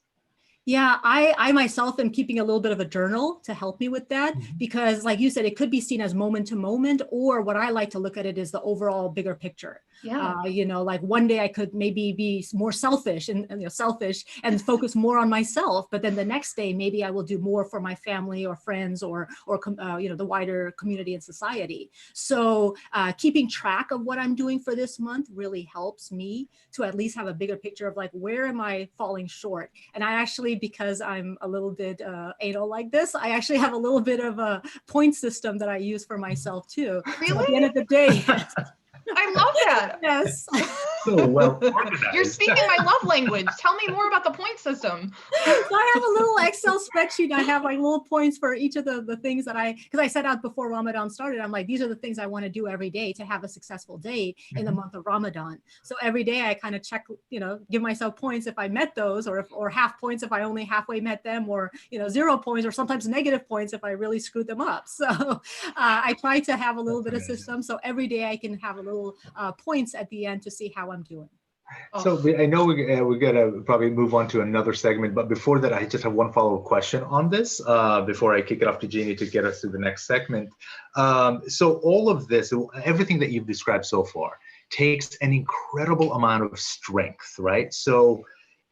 Yeah, I myself am keeping a little bit of a journal to help me with that, because like you said, it could be seen as moment to moment, or what I like to look at it is the overall bigger picture. Yeah. You know, like one day I could maybe be more selfish and you know, selfish and focus more on myself, but then the next day maybe I will do more for my family or friends or you know, the wider community and society. So keeping track of what I'm doing for this month really helps me to at least have a bigger picture of like, where am I falling short? And I actually, because I'm a little bit anal like this, I actually have a little bit of a point system that I use for myself too. Really? So at the end of the day, yes. I love that. Yes. So well organized. You're speaking my love language. Tell me more about the point system. So I have a little Excel spreadsheet. I have like little points for each of the things that because I set out before Ramadan started, I'm like, these are the things I want to do every day to have a successful day in the month of Ramadan. So every day I kind of check, you know, give myself points if I met those, or half points if I only halfway met them, or, you know, 0 points, or sometimes negative points if I really screwed them up. So I try to have a little bit of system. So every day I can have a little points at the end to see how I'm doing. So I know we're gonna probably move on to another segment, but before that, I just have one follow-up question on this before I kick it off to Jeannie to get us to the next segment. So all of this, everything that you've described so far, takes an incredible amount of strength, right? So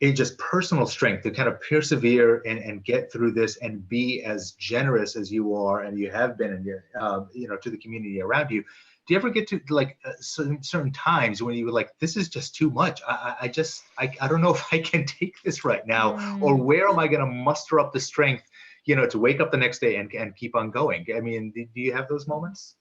it's just personal strength to kind of persevere and get through this and be as generous as you are and you have been in your, you know, to the community around you. Do you ever get to like certain times when you were like, this is just too much. I don't know if I can take this right now, or where am I going to muster up the strength, you know, to wake up the next day and keep on going? I mean, do you have those moments?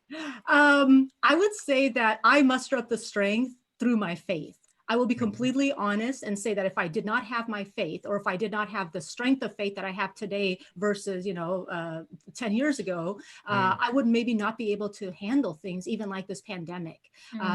I would say that I muster up the strength through my faith. I will be completely honest and say that if I did not have my faith, or if I did not have the strength of faith that I have today versus, you know, 10 years ago, I would maybe not be able to handle things even like this pandemic.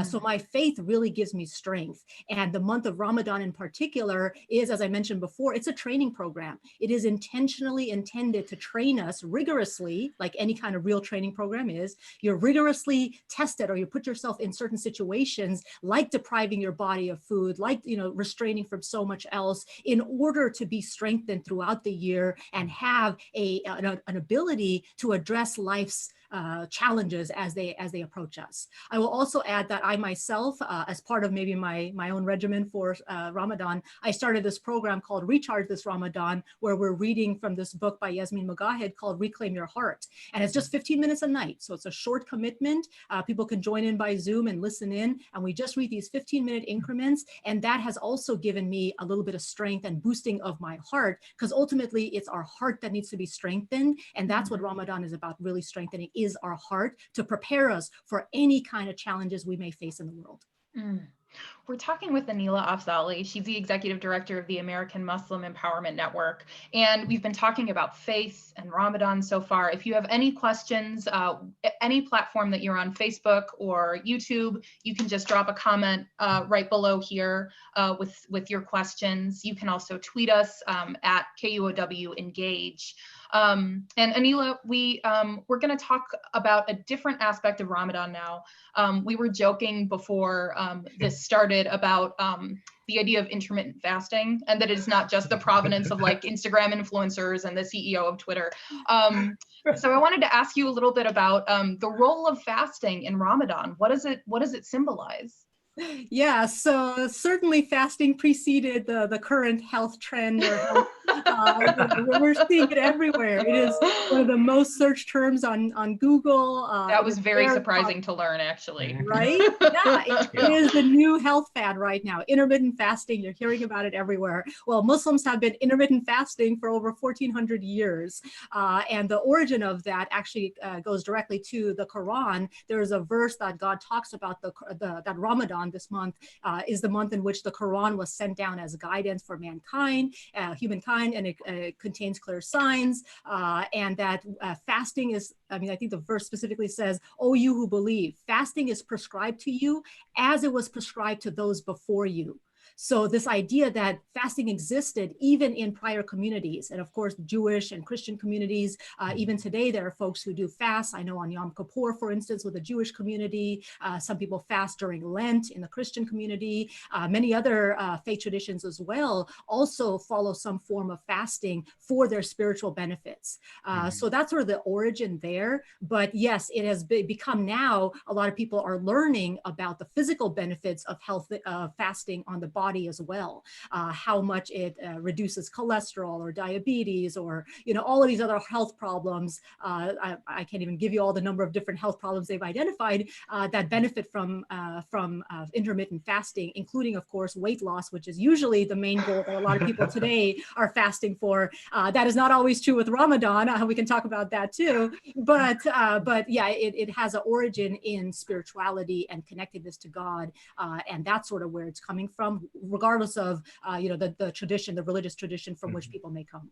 So my faith really gives me strength. And the month of Ramadan in particular is, as I mentioned before, it's a training program. It is intentionally intended to train us rigorously, like any kind of real training program is. You're rigorously tested, or you put yourself in certain situations like depriving your body of food, like, you know, restraining from so much else, in order to be strengthened throughout the year and have an ability to address life's challenges as they approach us. I will also add that I myself, as part of maybe my own regimen for Ramadan, I started this program called Recharge This Ramadan, where we're reading from this book by Yasmin Mogahed called Reclaim Your Heart. And it's just 15 minutes a night. So it's a short commitment. People can join in by Zoom and listen in. And we just read these 15-minute increments. And that has also given me a little bit of strength and boosting of my heart, because ultimately it's our heart that needs to be strengthened. And that's what Ramadan is about, really strengthening is our heart to prepare us for any kind of challenges we may face in the world. We're talking with Aneelah Afzali. She's the executive director of the American Muslim Empowerment Network. And we've been talking about faith and Ramadan so far. If you have any questions, any platform that you're on, Facebook or YouTube, you can just drop a comment right below here with your questions. You can also tweet us at KUOW Engage. And Aneelah, we're going to talk about a different aspect of Ramadan now. We were joking before this started about the idea of intermittent fasting, and that it is not just the provenance of like Instagram influencers and the CEO of Twitter. So I wanted to ask you a little bit about the role of fasting in Ramadan. What does it symbolize? Yeah, so certainly fasting preceded the current health trend. Or we're seeing it everywhere. It is one of the most searched terms on Google. That was very surprising to learn, actually. Right? Yeah, it is the new health fad right now. Intermittent fasting, you're hearing about it everywhere. Well, Muslims have been intermittent fasting for over 1,400 years. And the origin of that actually goes directly to the Quran. There is a verse that God talks about that Ramadan this month is the month in which the Quran was sent down as guidance for mankind, humankind, and it contains clear signs, and that fasting is, I think the verse specifically says, "O you who believe, fasting is prescribed to you as it was prescribed to those before you." So this idea that fasting existed even in prior communities, and of course, Jewish and Christian communities, even today, there are folks who do fast. I know on Yom Kippur, for instance, with the Jewish community, some people fast during Lent in the Christian community. Many other faith traditions as well also follow some form of fasting for their spiritual benefits. So that's sort of the origin there. But yes, it has become now, a lot of people are learning about the physical benefits of fasting on the body as well, how much it reduces cholesterol or diabetes or all of these other health problems. I can't even give you all the number of different health problems they've identified that benefit from intermittent fasting, including, of course, weight loss, which is usually the main goal that a lot of people today are fasting for. That is not always true with Ramadan. We can talk about that too. But yeah, it has an origin in spirituality and connectedness to God, and that's sort of where it's coming from, regardless of the tradition, the religious tradition from which people may come.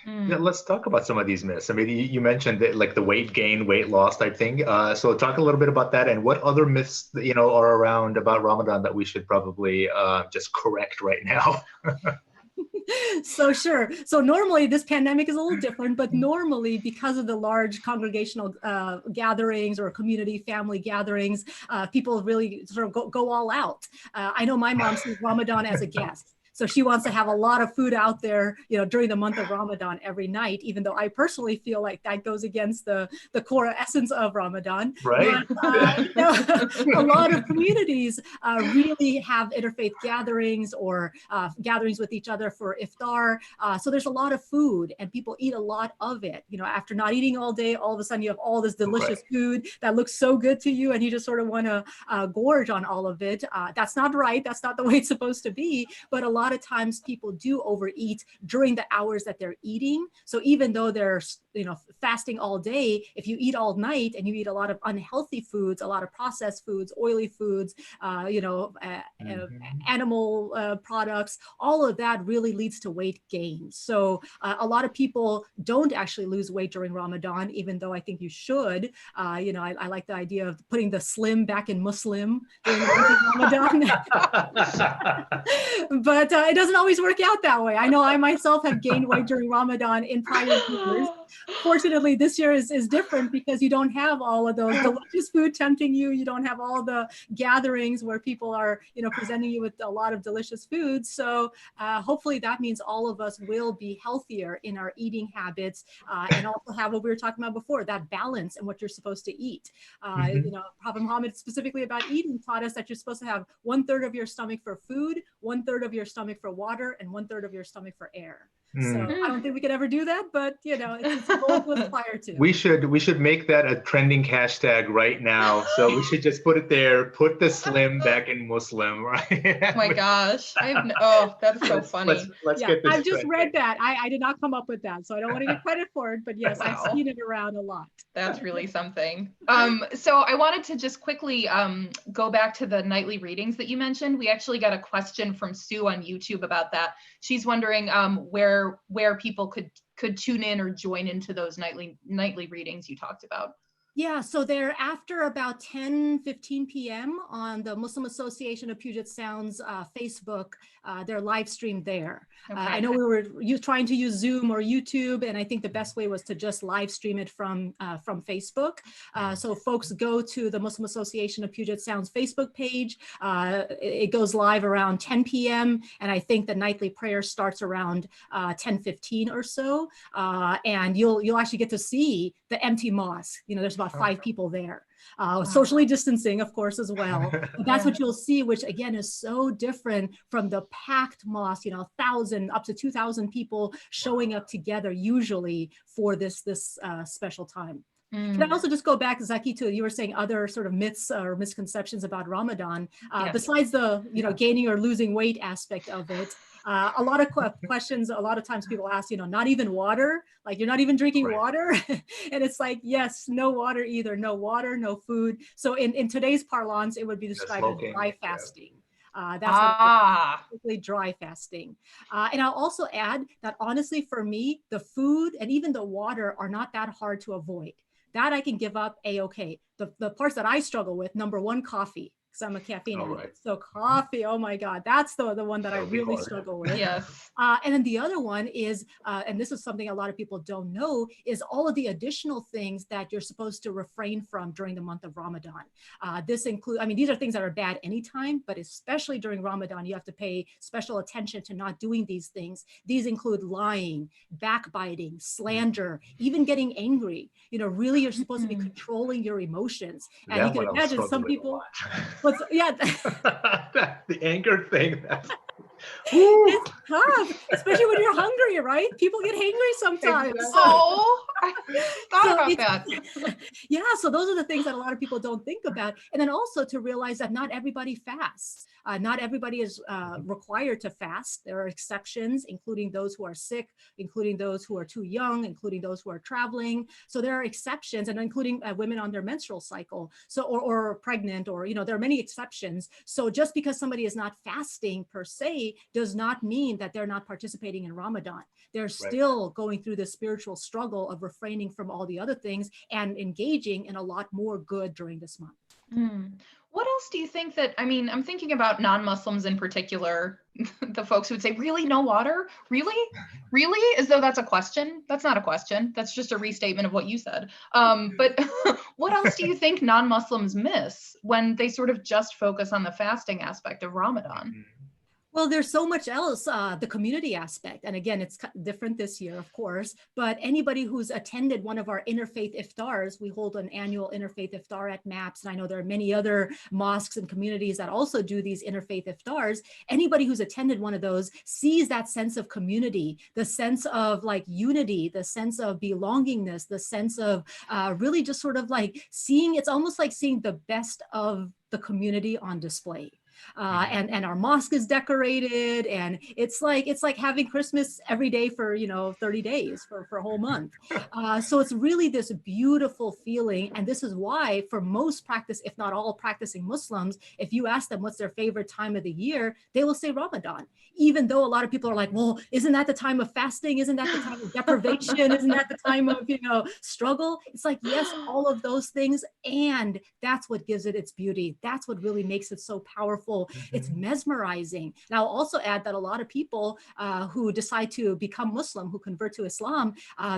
Yeah, let's talk about some of these myths. I mean, you mentioned that, like the weight gain, weight loss type thing. So talk a little bit about that, and what other myths are around about Ramadan that we should probably just correct right now. So sure. So normally this pandemic is a little different, but normally because of the large congregational gatherings or community family gatherings, people really sort of go all out. I know my mom sees Ramadan as a guest. So she wants to have a lot of food out there, during the month of Ramadan every night, even though I personally feel like that goes against the core essence of Ramadan. Right. But, a lot of communities really have interfaith gatherings or gatherings with each other for iftar. So there's a lot of food and people eat a lot of it. After not eating all day, all of a sudden you have all this delicious food that looks so good to you and you just sort of want to gorge on all of it. That's not right. That's not the way it's supposed to be. But a lot of times people do overeat during the hours that they're eating. So even though they're fasting all day, if you eat all night and you eat a lot of unhealthy foods, a lot of processed foods, oily foods, animal products, all of that really leads to weight gain. So a lot of people don't actually lose weight during Ramadan, even though I think you should. I like the idea of putting the slim back in Muslim during the month of Ramadan. But it doesn't always work out that way. I know I myself have gained weight during Ramadan in prior years. Fortunately, this year is different because you don't have all of those delicious food tempting you. You don't have all the gatherings where people are, presenting you with a lot of delicious food. So hopefully that means all of us will be healthier in our eating habits and also have what we were talking about before, that balance in what you're supposed to eat. Prophet Muhammad specifically about eating taught us that you're supposed to have 1/3 of your stomach for food, 1/3 of your stomach for water, and 1/3 of your stomach for air. So I don't think we could ever do that, but you know, it's a goal to aspire to. We should make that a trending hashtag right now. So we should just put it there, put the slim back in Muslim, right? Oh my gosh. Oh, that's so funny. Let's get this I've just trending. read that. I did not come up with that, so I don't want to get credit for it, but yes, Wow. I've seen it around a lot. That's really something. So I wanted to just quickly go back to the nightly readings that you mentioned. We actually got a question from Sue on YouTube about that. She's wondering where people could tune in or join into those nightly readings you talked about. Yeah, so they're after about 10:15 p.m. on the Muslim Association of Puget Sound's Facebook. They're live streamed there. Okay. I know we were trying to use Zoom or YouTube, and I think the best way was to just live stream it from Facebook. So folks go to the Muslim Association of Puget Sound's Facebook page. It goes live around 10 p.m. and I think the nightly prayer starts around 10:15 or so. And you'll actually get to see the empty mosque. You know, there's about 5 people there. Socially distancing, of course, as well. But that's what you'll see, which again is so different from the packed mosque, you know, 1,000 up to 2,000 people showing up together usually for this special time. Can I also just go back, Zaki, to you were saying other sort of myths or misconceptions about Ramadan, besides the, you know, gaining or losing weight aspect of it. A lot of questions, a lot of times people ask, you know, not even water, like you're not even drinking water. And it's like, yes, no water either, no water, no food. So in today's parlance, it would be described as dry fasting. That's what dry fasting. And I'll also add that honestly, for me, the food and even the water are not that hard to avoid. That I can give up A-okay. The parts that I struggle with, number one, coffee. I'm a caffeine addict. So coffee, oh my God, that's the one that I really struggle with. Yes. And then the other one is, and this is something a lot of people don't know, is all of the additional things that you're supposed to refrain from during the month of Ramadan. This includes, I mean, these are things that are bad anytime, but especially during Ramadan, you have to pay special attention to not doing these things. These include lying, backbiting, slander, even getting angry. You know, really you're supposed to be controlling your emotions. And you can imagine some people, the anger thing. It's tough, especially when you're hungry, right? People get hangry sometimes. Oh, I thought about that. Yeah, so those are the things that a lot of people don't think about. And then also to realize that not everybody fasts. Not everybody is required to fast. There are exceptions, including those who are sick, including those who are too young, including those who are traveling. So there are exceptions, and including women on their menstrual cycle, so or pregnant, or, you know, there are many exceptions. So just because somebody is not fasting per se does not mean that they're not participating in Ramadan. They're still going through the spiritual struggle of refraining from all the other things and engaging in a lot more good during this month. What else do you think that, I mean, I'm thinking about non-Muslims in particular, the folks who would say, really, no water? Really? Really? As though that's a question. That's not a question. That's just a restatement of what you said. But what else do you think non-Muslims miss when they sort of just focus on the fasting aspect of Ramadan? Well, there's so much else, the community aspect. And again, it's different this year, of course, but anybody who's attended one of our interfaith iftars, we hold an annual interfaith iftar at MAPS. And I know there are many other mosques and communities that also do these interfaith iftars. Anybody who's attended one of those sees that sense of community, the sense of like unity, the sense of belongingness, the sense of really just sort of like seeing, it's almost like seeing the best of the community on display. And our mosque is decorated, and it's like having Christmas every day for, you know, 30 days for a whole month. So it's really this beautiful feeling. And this is why for most if not all practicing Muslims, if you ask them what's their favorite time of the year, they will say Ramadan, even though a lot of people are like, well, isn't that the time of fasting? Isn't that the time of deprivation? Isn't that the time of, you know, struggle? It's like, yes, all of those things. And that's what gives it its beauty. That's what really makes it so powerful. It's mesmerizing. And I'll also add that a lot of people who decide to become Muslim, who convert to Islam,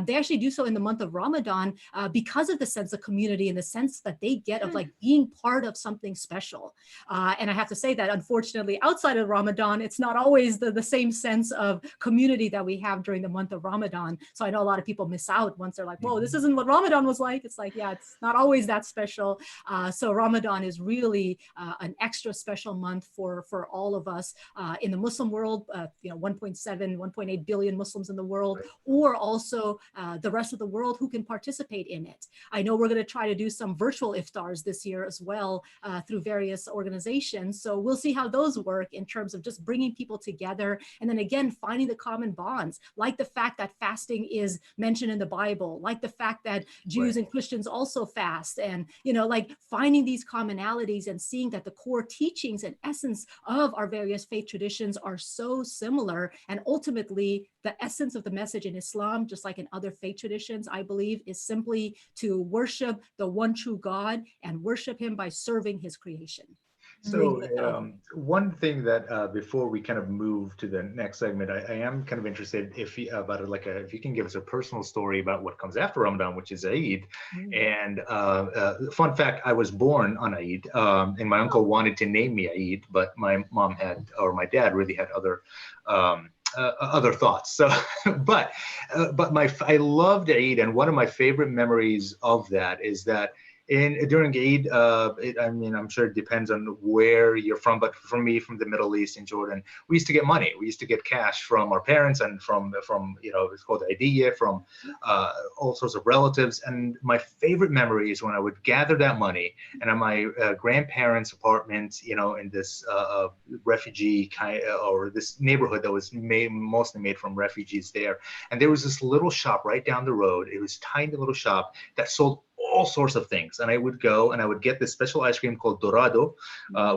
they actually do so in the month of Ramadan because of the sense of community and the sense that they get of like being part of something special. And I have to say that unfortunately, outside of Ramadan, it's not always the same sense of community that we have during the month of Ramadan. So I know a lot of people miss out once they're like, whoa, this isn't what Ramadan was like. It's like, yeah, it's not always that special. So Ramadan is really an extra special month for all of us in the Muslim world, 1.7, 1.8 billion Muslims in the world, or also the rest of the world who can participate in it. I know we're going to try to do some virtual iftars this year as well through various organizations. So we'll see how those work in terms of just bringing people together. And then again, finding the common bonds, like the fact that fasting is mentioned in the Bible, like the fact that Jews and Christians also fast, and, like finding these commonalities and seeing that the core teachings and essence of our various faith traditions are so similar. And ultimately, the essence of the message in Islam, just like in other faith traditions, I believe, is simply to worship the one true God and worship him by serving his creation. So one thing that before we kind of move to the next segment, I am kind of interested if you can give us a personal story about what comes after Ramadan, which is Eid. And fun fact, I was born on Eid, and my uncle wanted to name me Eid, but my mom my dad really had other thoughts. So, but I loved Eid, and one of my favorite memories of that is that during Eid, I'm sure it depends on where you're from, but for me, from the Middle East in Jordan, we used to get money. We used to get cash from our parents and from it's called Idiyah, from all sorts of relatives. And my favorite memory is when I would gather that money and in my grandparents' apartment, in this refugee or this neighborhood that was mostly made from refugees there. And there was this little shop right down the road. It was a tiny little shop that sold all sorts of things. And I would go and I would get this special ice cream called Dorado,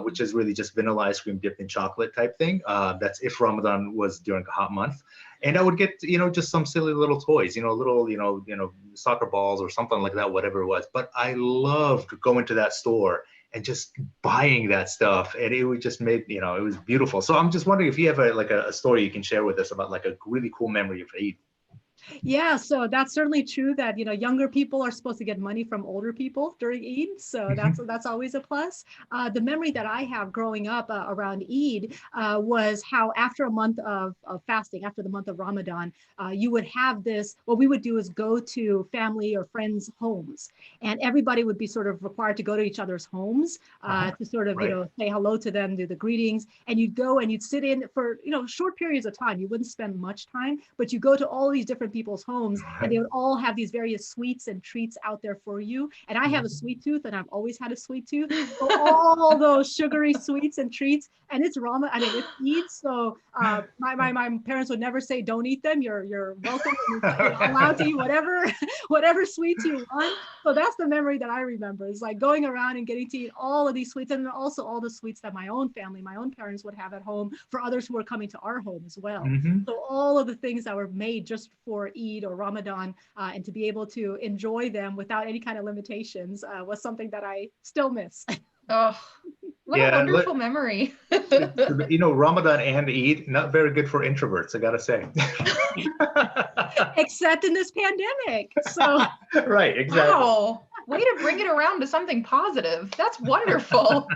which is really just vanilla ice cream dipped in chocolate type thing. That's if Ramadan was during a hot month. And I would get, just some silly little toys, little, soccer balls or something like that, whatever it was. But I loved going to that store and just buying that stuff. And it would just made, it was beautiful. So I'm just wondering if you have a story you can share with us about like a really cool memory of Eid. Yeah, so that's certainly true that, younger people are supposed to get money from older people during Eid. So that's always a plus. The memory that I have growing up around Eid was how after a month of fasting, after the month of Ramadan, you would have this, what we would do is go to family or friends' homes, and everybody would be sort of required to go to each other's homes to sort of, say hello to them, do the greetings, and you'd go and you'd sit in for, short periods of time. You wouldn't spend much time, but you go to all these different people's homes, and they would all have these various sweets and treats out there for you. And I have a sweet tooth, and I've always had a sweet tooth. So all those sugary sweets and treats, and it's Ramadan, it's Eid. So my parents would never say, don't eat them. You're welcome. You're allowed to eat whatever sweets you want. So that's the memory that I remember, is like going around and getting to eat all of these sweets, and then also all the sweets that my own family, my own parents would have at home for others who were coming to our home as well. So all of the things that were made just for Eid or Ramadan, and to be able to enjoy them without any kind of limitations was something that I still miss. Oh, what a wonderful memory. Ramadan and Eid, not very good for introverts, I gotta say. Except in this pandemic. So right, exactly. Wow. Way to bring it around to something positive. That's wonderful.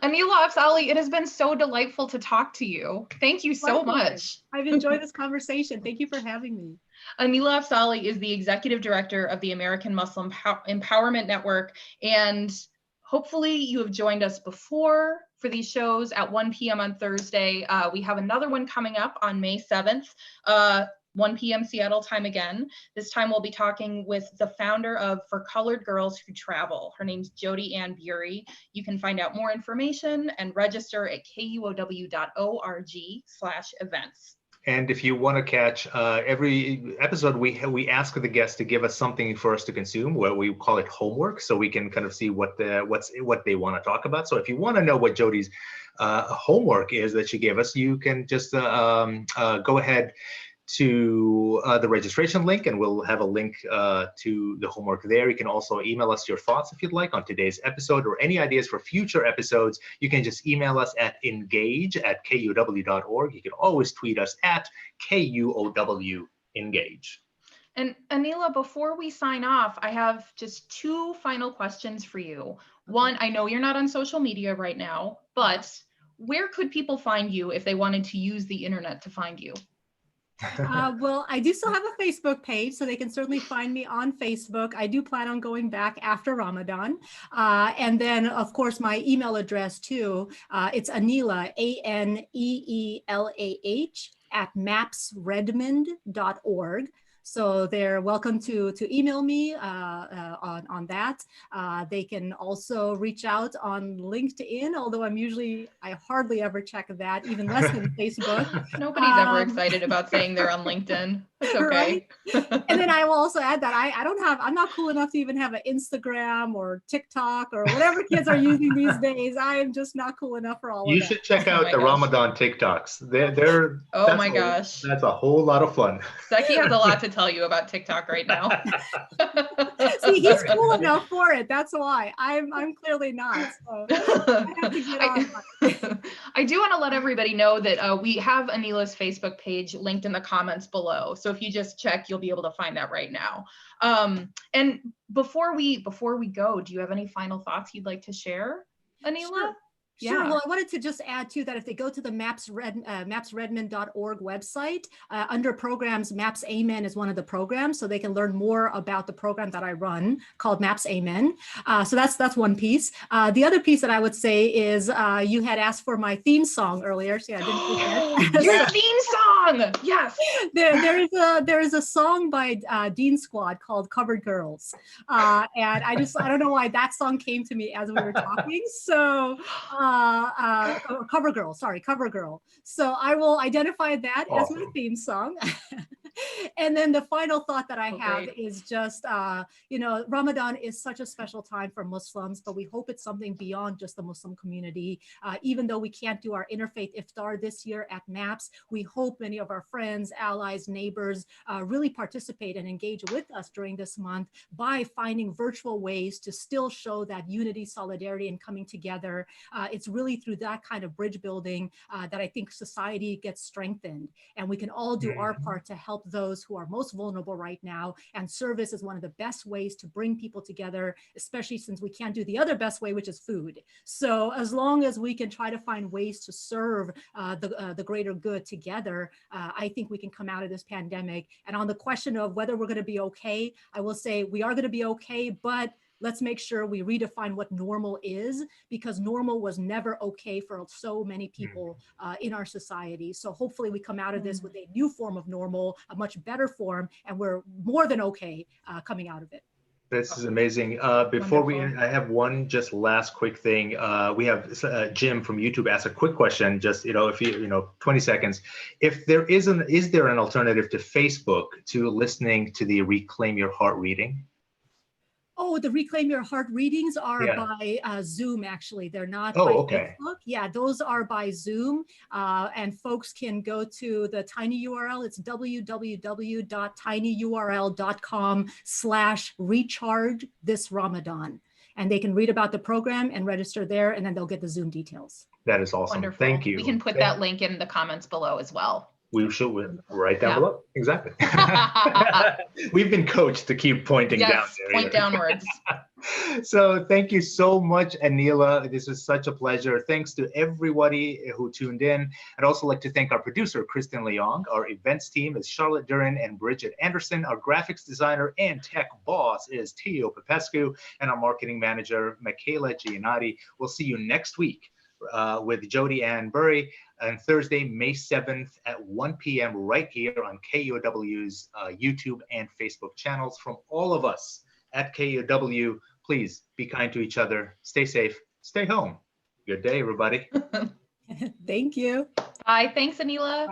Aneelah Afzali, it has been so delightful to talk to you. Thank you so much. I've enjoyed this conversation. Thank you for having me. Aneelah Afzali is the executive director of the American Muslim Empowerment Network, and hopefully you have joined us before for these shows at 1 p.m. on Thursday. We have another one coming up on May 7th. 1 p.m. Seattle time again. This time we'll be talking with the founder of For Colored Girls Who Travel. Her name's Jody Ann Bury. You can find out more information and register at kuow.org/events. And if you want to catch every episode, we ask the guests to give us something for us to consume, what we call it homework, so we can kind of see what they want to talk about. So if you want to know what Jody's homework is that she gave us, you can just go ahead to the registration link, and we'll have a link to the homework there. You can also email us your thoughts if you'd like on today's episode, or any ideas for future episodes. You can just email us at engage@kuow.org. You can always tweet us at KUOW-engage. And Aneelah, before we sign off, I have just two final questions for you. One, I know you're not on social media right now, but where could people find you if they wanted to use the internet to find you? Well, I do still have a Facebook page, so they can certainly find me on Facebook. I do plan on going back after Ramadan. And then, of course, my email address too. It's Aneelah, ANEELAH @mapsredmond.org. So they're welcome to email me on that. They can also reach out on LinkedIn, although I hardly ever check that, even less than Facebook. Nobody's ever excited about saying they're on LinkedIn. It's okay. Right? And then I will also add that I'm not cool enough to even have an Instagram or TikTok or whatever kids are using these days. I am just not cool enough for all of that. You should check out the Ramadan TikToks. Oh my gosh. That's a whole lot of fun. Zeki has a lot to tell you about TikTok right now. See, he's cool enough for it. That's why. I'm clearly not. So I have to get on. I do want to let everybody know that we have Aneelah's Facebook page linked in the comments below. So if you just check, you'll be able to find that right now. And before we go, do you have any final thoughts you'd like to share, Aneelah? Sure. Well, I wanted to just add too that if they go to the mapsredmond.org website, under programs, Maps Amen is one of the programs, so they can learn more about the program that I run called Maps Amen. So that's one piece. The other piece that I would say is you had asked for my theme song earlier. So yeah, I didn't forget. Your theme song. Yes. There is a song by Dean Squad called Covered Girls, and I don't know why that song came to me as we were talking. So. Cover Girl. So I will identify that as my theme song. And then the final thought that I have is just, Ramadan is such a special time for Muslims, but we hope it's something beyond just the Muslim community. Even though we can't do our interfaith iftar this year at MAPS, we hope many of our friends, allies, neighbors really participate and engage with us during this month by finding virtual ways to still show that unity, solidarity, and coming together. It's really through that kind of bridge building that I think society gets strengthened, and we can all do our part to help those who are most vulnerable right now. And service is one of the best ways to bring people together, especially since we can't do the other best way, which is food. So as long as we can try to find ways to serve the greater good together, I think we can come out of this pandemic. And on the question of whether we're going to be okay, I will say we are going to be okay, but let's make sure we redefine what normal is, because normal was never okay for so many people in our society. So hopefully we come out of this with a new form of normal, a much better form, and we're more than okay coming out of it. This is amazing. Before we end, I have one just last quick thing. We have Jim from YouTube asked a quick question, just, if you, 20 seconds. Is there an alternative to Facebook to listening to the Reclaim Your Heart reading? Oh, the Reclaim Your Heart readings are by Zoom, actually. They're not by Facebook. Yeah, those are by Zoom. And folks can go to the tiny URL. It's www.tinyurl.com/recharge this Ramadan. And they can read about the program and register there, and then they'll get the Zoom details. That is awesome. Wonderful. Thank you. We can put that link in the comments below as well. We should right down below. Exactly. We've been coached to keep pointing down there. Point downwards. So thank you so much, Aneelah. This was such a pleasure. Thanks to everybody who tuned in. I'd also like to thank our producer, Kristen Leong. Our events team is Charlotte Duran and Bridget Anderson. Our graphics designer and tech boss is Tio Popescu. And our marketing manager, Michaela Giannotti. We'll see you next week with Jody Ann Burry on Thursday, May 7th at 1 p.m. right here on KUOW's YouTube and Facebook channels. From all of us at KUOW, please be kind to each other, stay safe, stay home. Good day, everybody. Thank you. Bye. Thanks, Aneelah.